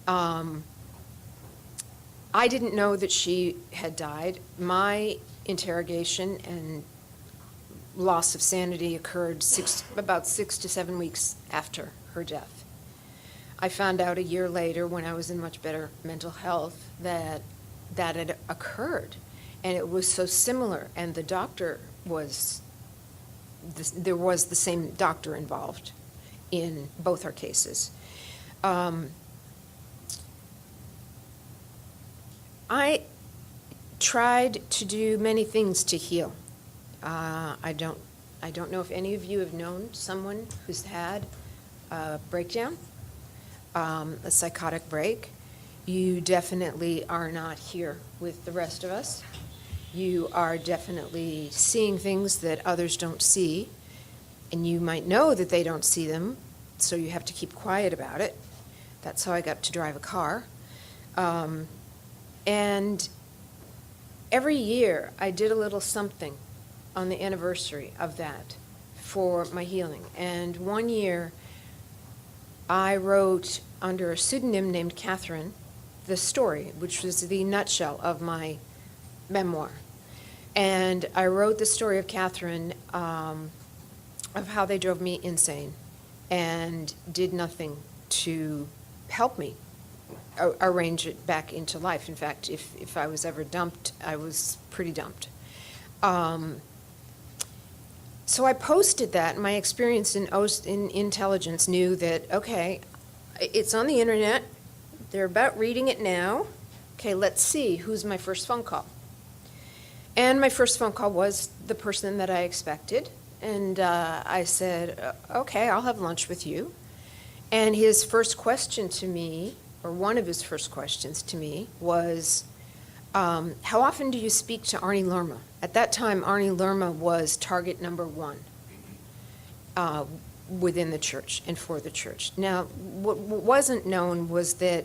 I didn't know that she had died. My interrogation and loss of sanity occurred about 6 to 7 weeks after her death. I found out a year later, when I was in much better mental health, that that had occurred. And it was so similar, and the doctor was, there was the same doctor involved in both our cases. I tried to do many things to heal. I don't know if any of you have known someone who's had a breakdown, a psychotic break. You definitely are not here with the rest of us. You are definitely seeing things that others don't see, and you might know that they don't see them, so you have to keep quiet about it. That's how I got to drive a car. And every year I did a little something on the anniversary of that for my healing. And one year I wrote under a pseudonym named Catherine the story, which was the nutshell of my memoir. And I wrote the story of Catherine, of how they drove me insane and did nothing to help me arrange it back into life. In fact, if I was ever dumped, I was pretty dumped. So I posted that. My experience in intelligence knew that, okay, it's on the internet. They're about reading it now. Okay, let's see, who's my first phone call? And my first phone call was the person that I expected. And I said, okay, I'll have lunch with you. And his first question to me, or one of his first questions to me, was, how often do you speak to Arnie Lerma? At that time, Arnie Lerma was target number one within the church and for the church. Now, what wasn't known was that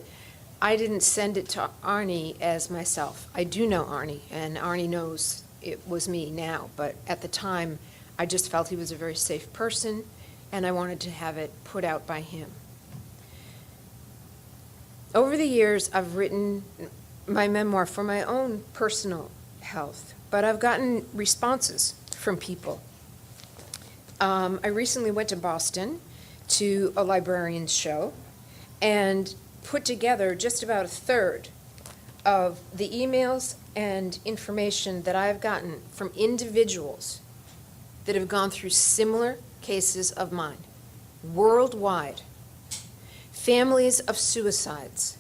I didn't send it to Arnie as myself. I do know Arnie, and Arnie knows it was me now, but at the time, I just felt he was a very safe person, and I wanted to have it put out by him. Over the years, I've written my memoir for my own personal health, but I've gotten responses from people. I recently went to Boston to a librarian's show and put together just about a third of the emails and information that I've gotten from individuals that have gone through similar cases of mine, worldwide. Families of suicides,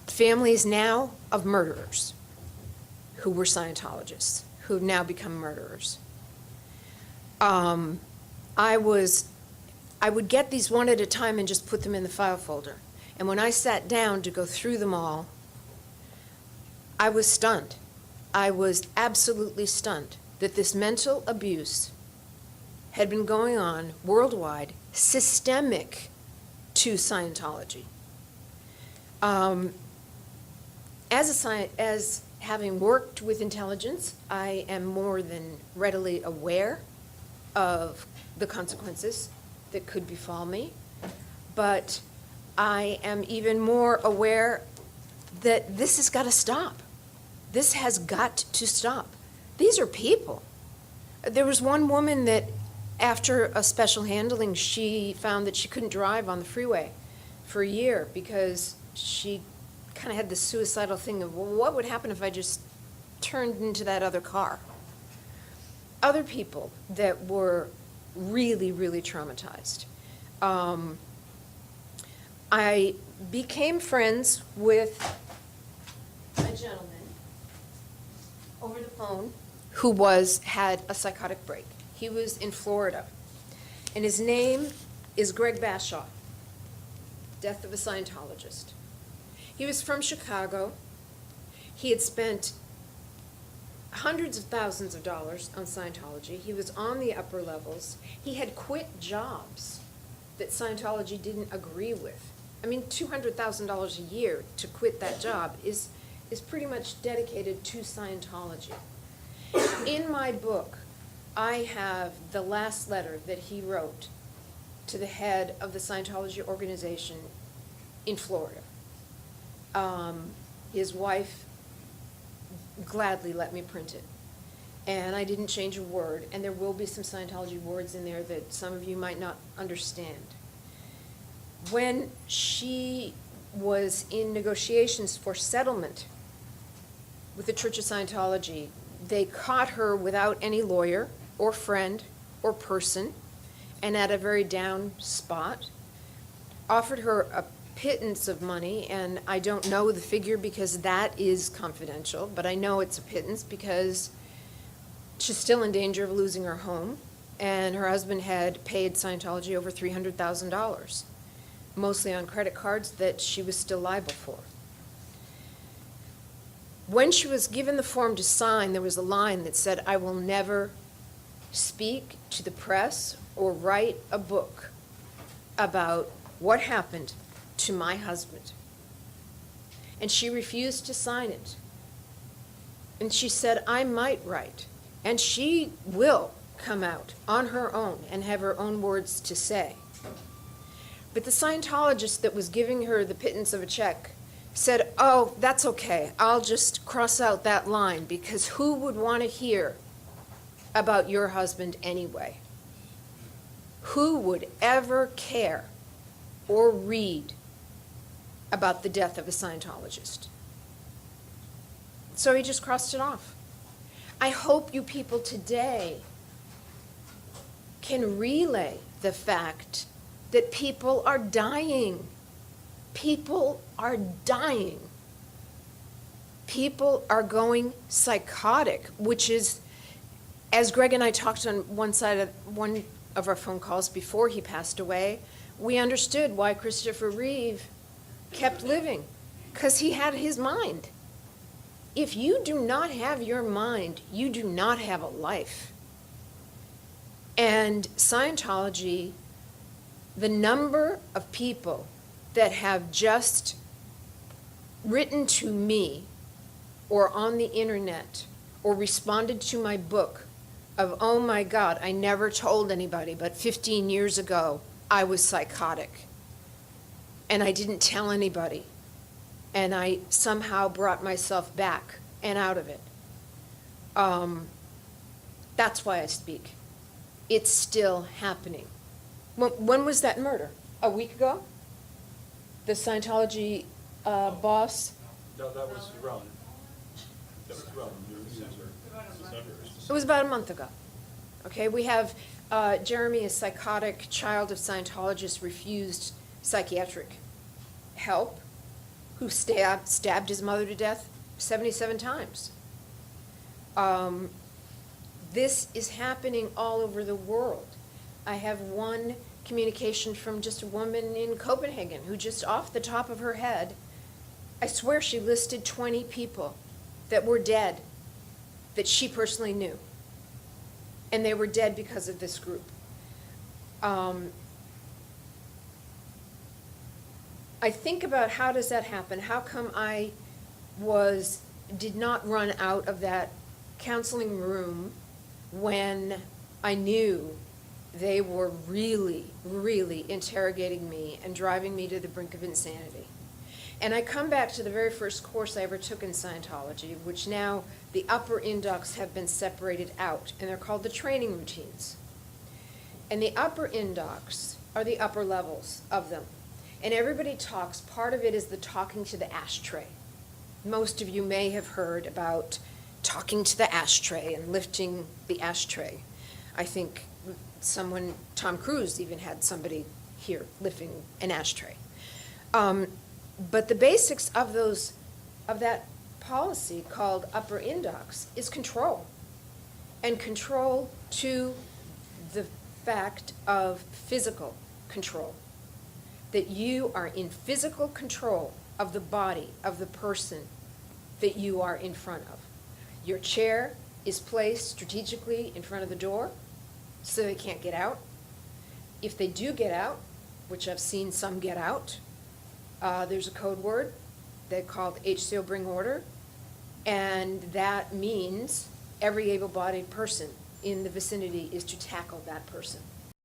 families now of murderers who were Scientologists, who have now become murderers. I would get these one at a time and just put them in the file folder. And when I sat down to go through them all, I was stunned. I was absolutely stunned that this mental abuse had been going on worldwide, systemic to Scientology. As having worked with intelligence, I am more than readily aware of the consequences that could befall me, but I am even more aware that this has got to stop. This has got to stop. These are people. There was one woman that, after a special handling, she found that she couldn't drive on the freeway for a year because she kind of had this suicidal thing of, well, what would happen if I just turned into that other car? Other people that were really, really traumatized. I became friends with a gentleman over the phone who had a psychotic break. He was in Florida, and his name is Greg Bashaw, Death of a Scientologist. He was from Chicago. He had spent hundreds of thousands of dollars on Scientology. He was on the upper levels. He had quit jobs that Scientology didn't agree with. I mean, $200,000 a year to quit that job is pretty much dedicated to Scientology. In my book, I have the last letter that he wrote to the head of the Scientology organization in Florida. His wife gladly let me print it. And I didn't change a word, and there will be some Scientology words in there that some of you might not understand. When she was in negotiations for settlement with the Church of Scientology, they caught her without any lawyer or friend or person, and at a very down spot, offered her a pittance of money, and I don't know the figure because that is confidential, but I know it's a pittance because she's still in danger of losing her home, and her husband had paid Scientology over $300,000, mostly on credit cards that she was still liable for. When she was given the form to sign, there was a line that said, "I will never speak to the press or write a book about what happened to my husband." And she refused to sign it. And she said, "I might write." And she will come out on her own and have her own words to say. But the Scientologist that was giving her the pittance of a check said, "Oh, that's okay. I'll just cross out that line because who would want to hear about your husband anyway? Who would ever care or read about the death of a Scientologist?" So he just crossed it off. I hope you people today can relay the fact that people are dying. People are dying. People are going psychotic, which is, as Greg and I talked on one of our phone calls before he passed away, we understood why Christopher Reeve kept living, because he had his mind. If you do not have your mind, you do not have a life. And Scientology, the number of people that have just written to me or on the internet or responded to my book of, "Oh my God, I never told anybody, but 15 years ago I was psychotic and I didn't tell anybody. And I somehow brought myself back and out of it." That's why I speak. It's still happening. When was that murder? A week ago? The Scientology boss? No, that was Rowan. It was about a month ago. Okay, we have Jeremy, a psychotic child of Scientologists, refused psychiatric help, who stabbed his mother to death 77 times. This is happening all over the world. I have one communication from just a woman in Copenhagen who just off the top of her head, I swear she listed 20 people that were dead that she personally knew. And they were dead because of this group. I think about how does that happen? How come I did not run out of that counseling room when I knew they were really, really interrogating me and driving me to the brink of insanity? And I come back to the very first course I ever took in Scientology, which now the upper index have been separated out, and they're called the training routines. And the upper index are the upper levels of them. And everybody talks, part of it is the talking to the ashtray. Most of you may have heard about talking to the ashtray and lifting the ashtray. I think Tom Cruise even had somebody here lifting an ashtray. But the basics of that policy called upper index is control. And control to the fact of physical control. That you are in physical control of the body of the person that you are in front of. Your chair is placed strategically in front of the door so they can't get out. If they do get out, which I've seen some get out, there's a code word they called HCO bring order, and that means every able-bodied person in the vicinity is to tackle that person.